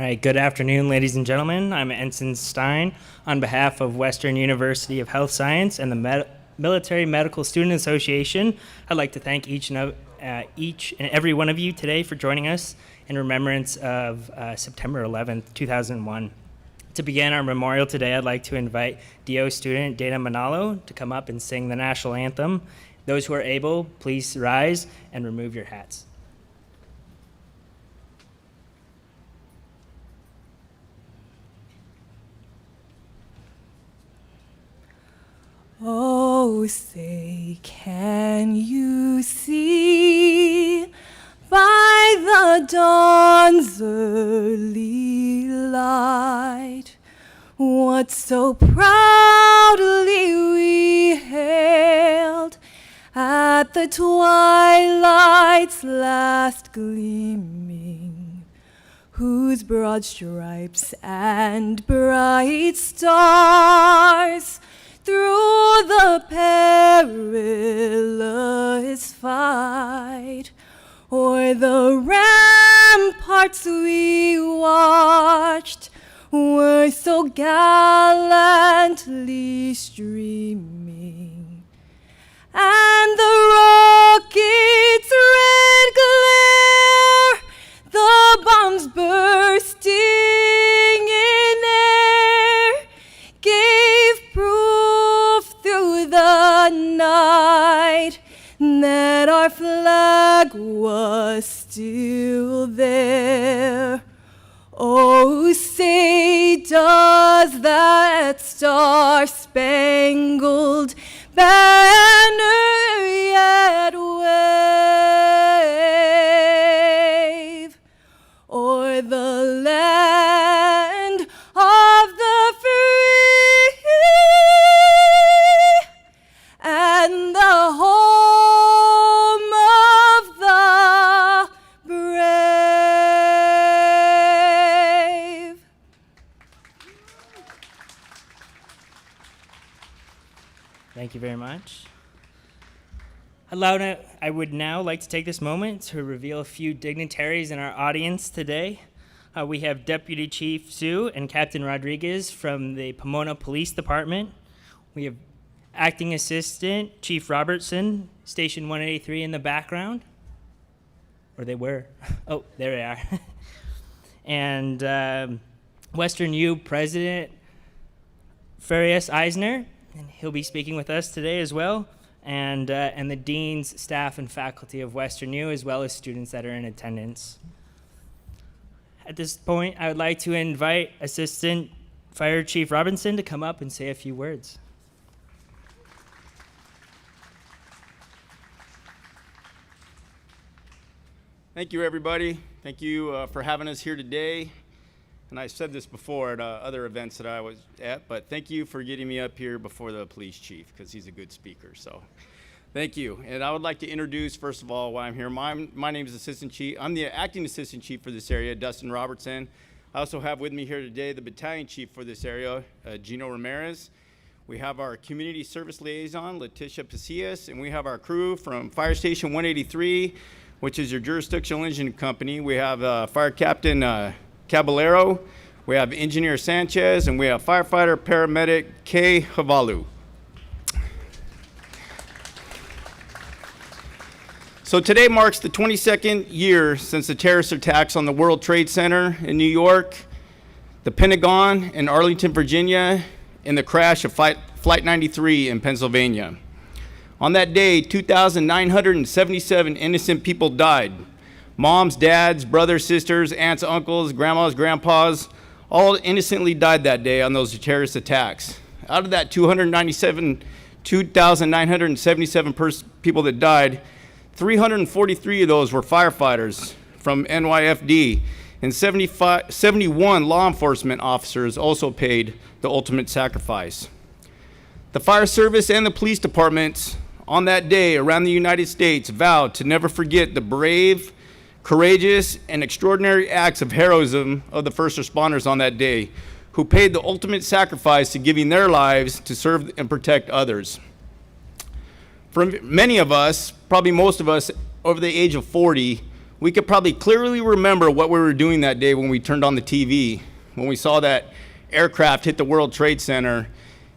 right, good afternoon, ladies and gentlemen. I'm Ensign Stein on behalf of Western University of Health Science and the Military Medical Student Association. I'd like to thank each and every one of you today for joining us in remembrance of September 11th, 2001. To begin our memorial today, I'd like to invite DO student Dana Manalo to come up and sing the national anthem. Those who are able, please rise and remove your hats. Oh, say, can you see by the dawn's early light what so proudly we hailed at the twilight's last gleaming, whose broad stripes and bright stars through the perilous fight o'er the ramparts we watched were so gallantly streaming, and the rocket's red glare, the bombs bursting in air, gave proof through the night that our flag was still there. Oh, say, does that star-spangled banner yet wave o'er the land of the free and the home of the brave? Thank you very much. I would now like to take this moment to reveal a few dignitaries in our audience today. We have Deputy Chief Sue and Captain Rodriguez from the Pomona Police Department. We have Acting Assistant Chief Robertson, Station 183 in the background. Or they were. Oh, there they are. And WesternU President Farias Eisner, and he'll be speaking with us today as well, and the deans, staff, and faculty of WesternU, as well as students that are in attendance. At this point, I would like to invite Assistant Fire Chief Robinson to come up and say a few words. Thank you, everybody. Thank you for having us here today. And I said this before at other events that I was at, but thank you for getting me up here before the police chief, because he's a good speaker. So thank you. And I would like to introduce, first of all, why I'm here. My name is Assistant Chief. I'm the Acting Assistant Chief for this area, Dustin Robertson. I also have with me here today the Battalion Chief for this area, Gino Ramirez. We have our Community Service Liaison, Leticia Pasillas, and we have our crew from Fire Station 183, which is your jurisdictional engine company. We have Fire Captain Caballero, we have Engineer Sanchez, and we have Firefighter Paramedic Kay Havalu. So today marks the 22nd year since the terrorist attacks on the World Trade Center in New York, the Pentagon in Arlington, Virginia, and the crash of Flight 93 in Pennsylvania. On that day, 2,977 innocent people died. Moms, dads, brothers, sisters, aunts, uncles, grandmas, grandpas, all innocently died that day on those terrorist attacks. Out of that 2,977 people that died, 343 of those were firefighters from NYFD, and 71 law enforcement officers also paid the ultimate sacrifice. The fire service and the police departments on that day around the United States vowed to never forget the brave, courageous, and extraordinary acts of heroism of the first responders on that day, who paid the ultimate sacrifice to giving their lives to serve and protect others. For many of us, probably most of us over the age of 40, we could probably clearly remember what we were doing that day when we turned on the TV, when we saw that aircraft hit the World Trade Center,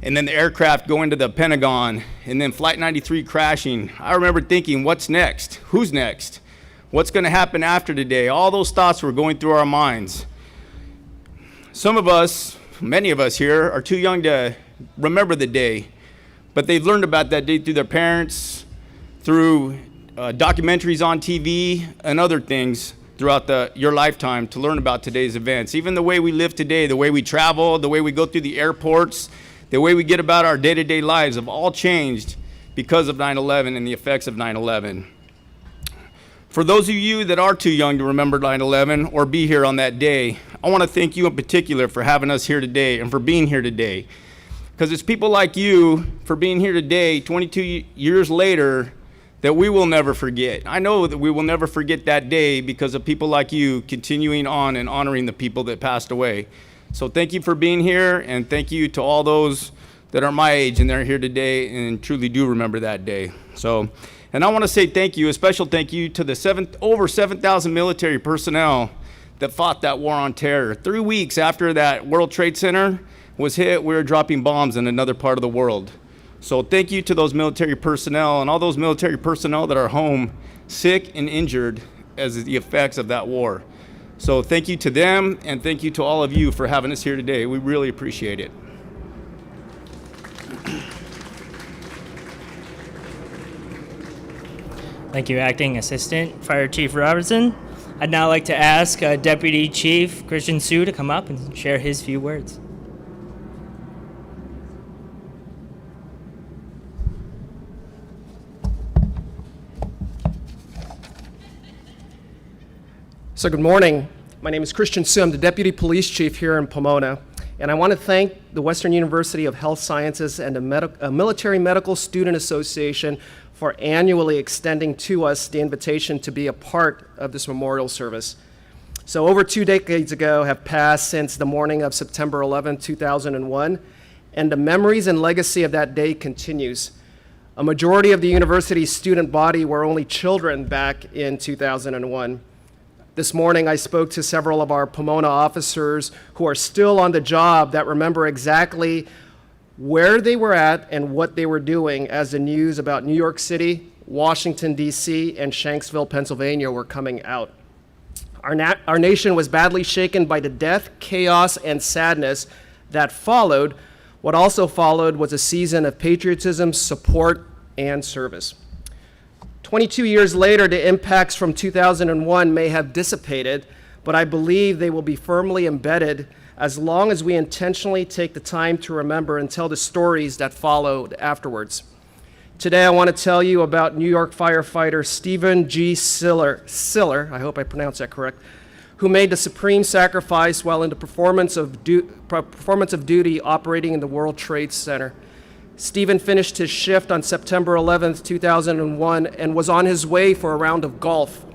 and then the aircraft go into the Pentagon, and then Flight 93 crashing. I remember thinking, what's next? Who's next? What's going to happen after today? All those thoughts were going through our minds. Some of us, many of us here, are too young to remember the day, but they've learned about that day through their parents, through documentaries on TV, and other things throughout your lifetime to learn about today's events. Even the way we live today, the way we travel, the way we go through the airports, the way we get about our day-to-day lives have all changed because of 9/11 and the effects of 9/11. For those of you that are too young to remember 9/11 or be here on that day, I want to thank you in particular for having us here today and for being here today. Because it's people like you for being here today, 22 years later, that we will never forget. I know that we will never forget that day because of people like you continuing on and honoring the people that passed away. So thank you for being here, and thank you to all those that are my age and they're here today and truly do remember that day. And I want to say thank you, a special thank you to the over 7,000 military personnel that fought that war on terror. 3 weeks after that World Trade Center was hit, we were dropping bombs in another part of the world. So thank you to those military personnel and all those military personnel that are home sick and injured as the effects of that war. So thank you to them, and thank you to all of you for having us here today. We really appreciate it. Thank you, Acting Assistant Fire Chief Robertson. I'd now like to ask Deputy Chief Christian Sue to come up and share his few words. So good morning. My name is Christian Sue. I'm the Deputy Police Chief here in Pomona. And I want to thank the Western University of Health Sciences and the Military Medical Student Association for annually extending to us the invitation to be a part of this memorial service. So over 2 decades ago have passed since the morning of September 11, 2001, and the memories and legacy of that day continues. A majority of the university's student body were only children back in 2001. This morning, I spoke to several of our Pomona officers who are still on the job that remember exactly where they were at and what they were doing as the news about New York City, Washington, D.C., and Shanksville, Pennsylvania were coming out. Our nation was badly shaken by the death, chaos, and sadness that followed. What also followed was a season of patriotism, support, and service. 22 years later, the impacts from 2001 may have dissipated, but I believe they will be firmly embedded as long as we intentionally take the time to remember and tell the stories that followed afterwards. Today, I want to tell you about New York firefighter Stephen G. Siller, I hope I pronounced that correct, who made the supreme sacrifice while in the performance of duty operating in the World Trade Center. Stephen finished his shift on September 11th, 2001, and was on his way for a round of golf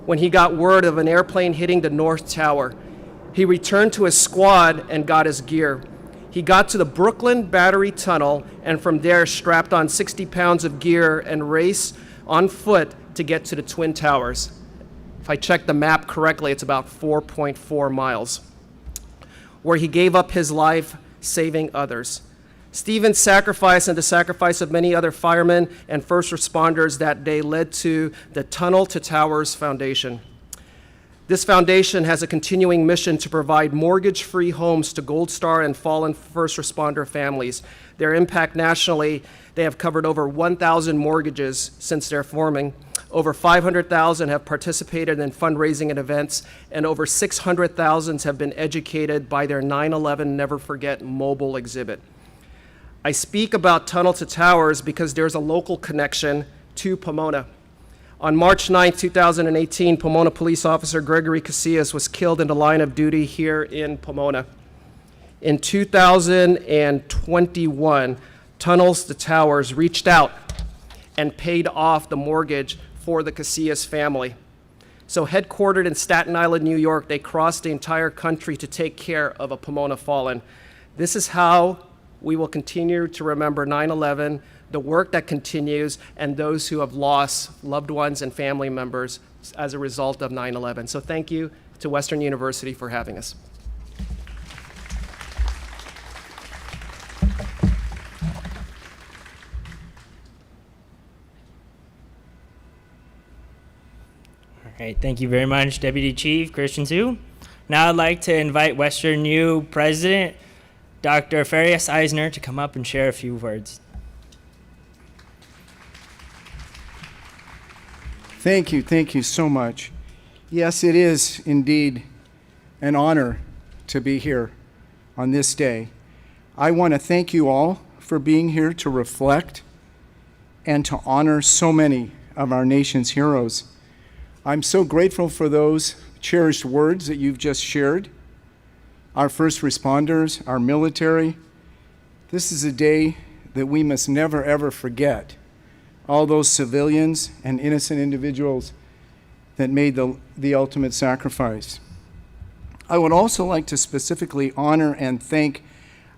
when he got word of an airplane hitting the North Tower. He returned to his squad and got his gear. He got to the Brooklyn Battery Tunnel and from there strapped on 60 pounds of gear and raced on foot to get to the Twin Towers. If I checked the map correctly, it's about 4.4 miles, where he gave up his life saving others. Stephen's sacrifice and the sacrifice of many other firemen and first responders that day led to the Tunnel to Towers Foundation. This foundation has a continuing mission to provide mortgage-free homes to Gold Star and fallen first responder families. Their impact nationally, they have covered over 1,000 mortgages since their forming. Over 500,000 have participated in fundraising and events, and over 600,000 have been educated by their 9/11 Never Forget mobile exhibit. I speak about Tunnel to Towers because there's a local connection to Pomona. On March 9, 2018, Pomona police officer Gregory Casillas was killed in the line of duty here in Pomona. In 2021, Tunnels to Towers reached out and paid off the mortgage for the Casillas family. So headquartered in Staten Island, New York, they crossed the entire country to take care of a Pomona fallen. This is how we will continue to remember 9/11, the work that continues, and those who have lost loved ones and family members as a result of 9/11. So thank you to Western University for having us. All right, thank you very much, Deputy Chief Christian Sue. Now I'd like to invite WesternU President Dr. Farias Eisner to come up and share a few words. Thank you so much. Yes, it is indeed an honor to be here on this day. I want to thank you all for being here to reflect and to honor so many of our nation's heroes. I'm so grateful for those cherished words that you've just shared. Our first responders, our military. This is a day that we must never ever forget. All those civilians and innocent individuals that made the ultimate sacrifice. I would also like to specifically honor and thank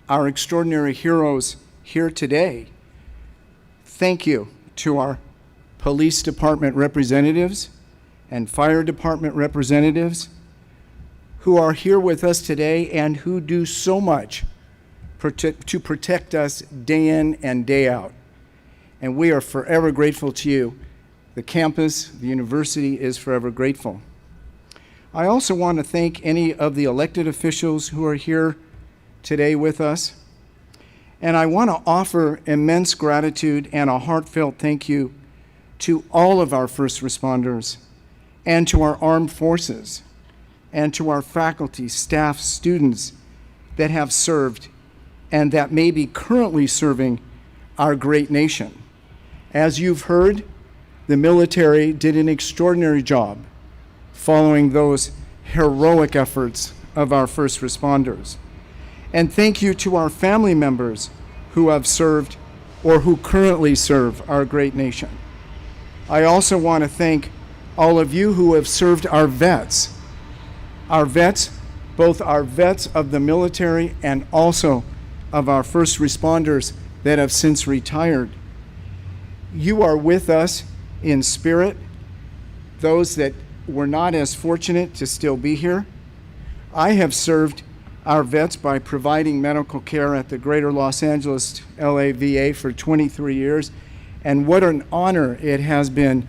our extraordinary heroes here today. Thank you to our police department representatives and fire department representatives who are here with us today and who do so much to protect us day in and day out. And we are forever grateful to you. The campus, the university is forever grateful. I also want to thank any of the elected officials who are here today with us. And I want to offer immense gratitude and a heartfelt thank you to all of our first responders and to our armed forces and to our faculty, staff, students that have served and that may be currently serving our great nation. As you've heard, the military did an extraordinary job following those heroic efforts of our first responders. And thank you to our family members who have served or who currently serve our great nation. I also want to thank all of you who have served our vets. Our vets, both our vets of the military and also of our first responders that have since retired. You are with us in spirit, those that were not as fortunate to still be here. I have served our vets by providing medical care at the Greater Los Angeles LA VA for 23 years, and what an honor it has been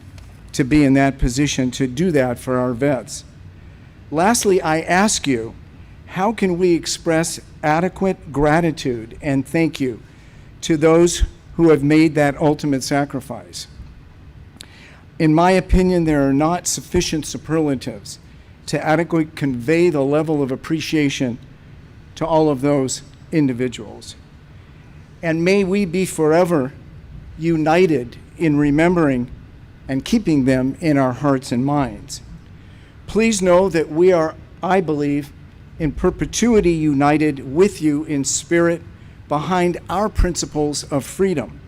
to be in that position to do that for our vets. Lastly, I ask you, how can we express adequate gratitude and thank you to those who have made that ultimate sacrifice? In my opinion, there are not sufficient superlatives to adequately convey the level of appreciation to all of those individuals. And may we be forever united in remembering and keeping them in our hearts and minds. Please know that we are, I believe, in perpetuity united with you in spirit behind our principles of freedom.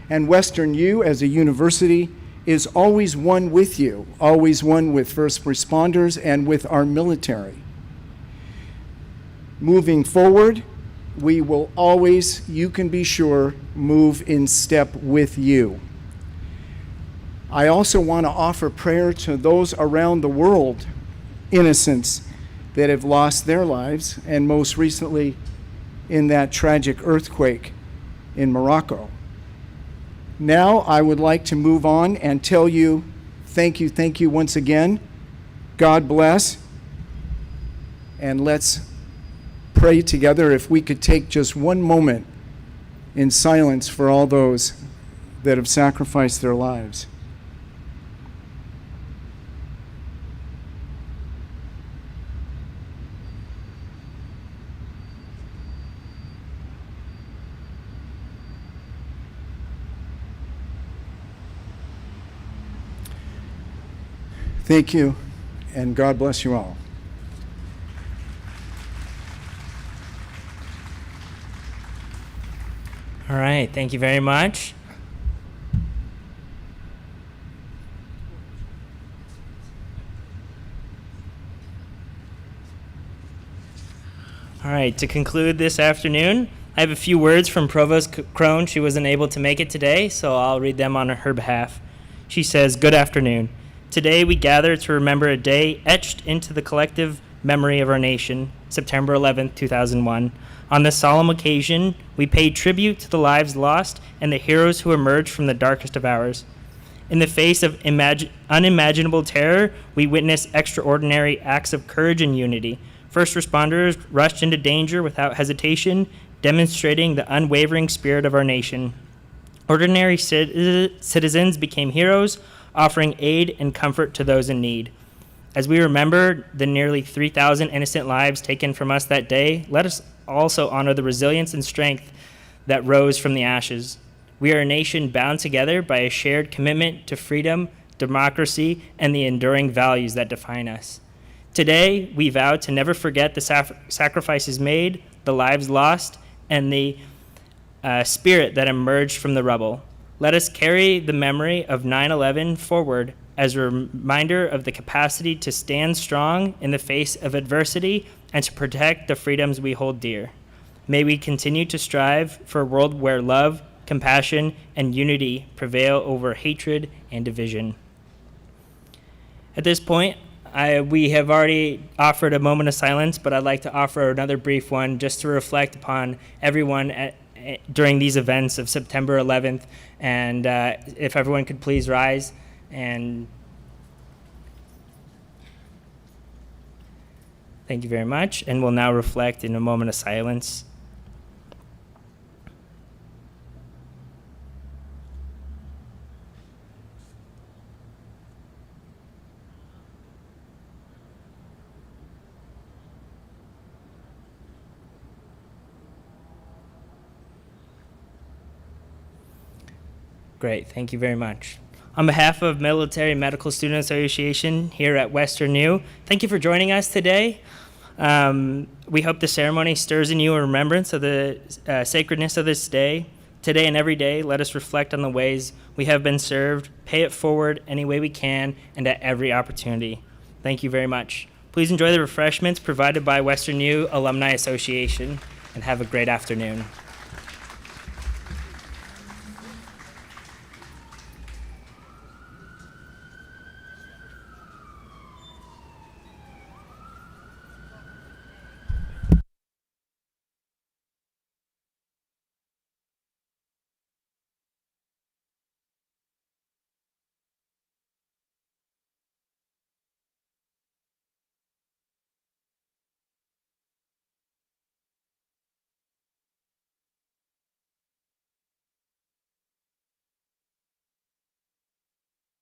And WesternU as a university is always one with you, always one with first responders and with our military. Moving forward, we will always, you can be sure, move in step with you. I also want to offer prayer to those around the world, innocents that have lost their lives, and most recently in that tragic earthquake in Morocco. Now I would like to move on and tell you thank you once again. God bless. And let's pray together. If we could take just one moment in silence for all those that have sacrificed their lives. Thank you, and God bless you all. All right, thank you very much. All right, to conclude this afternoon, I have a few words from Provost Crone. She wasn't able to make it today, so I'll read them on her behalf. She says, "Good afternoon. Today we gather to remember a day etched into the collective memory of our nation, September 11th, 2001. On this solemn occasion, we pay tribute to the lives lost and the heroes who emerged from the darkest of hours. In the face of unimaginable terror, we witness extraordinary acts of courage and unity. First responders rushed into danger without hesitation, demonstrating the unwavering spirit of our nation. Ordinary citizens became heroes, offering aid and comfort to those in need. As we remember the nearly 3,000 innocent lives taken from us that day, let us also honor the resilience and strength that rose from the ashes. We are a nation bound together by a shared commitment to freedom, democracy, and the enduring values that define us. Today, we vow to never forget the sacrifices made, the lives lost, and the spirit that emerged from the rubble. Let us carry the memory of 9/11 forward as a reminder of the capacity to stand strong in the face of adversity and to protect the freedoms we hold dear. May we continue to strive for a world where love, compassion, and unity prevail over hatred and division. At this point, we have already offered a moment of silence, but I'd like to offer another brief one just to reflect upon everyone during these events of September 11th. And if everyone could please rise and thank you very much. And we'll now reflect in a moment of silence. Great, thank you very much. On behalf of Military Medical Student Association here at WesternU, thank you for joining us today. We hope the ceremony stirs in you a remembrance of the sacredness of this day. Today and every day, let us reflect on the ways we have been served, pay it forward any way we can, and at every opportunity. Thank you very much. Please enjoy the refreshments provided by WesternU Alumni Association, and have a great afternoon.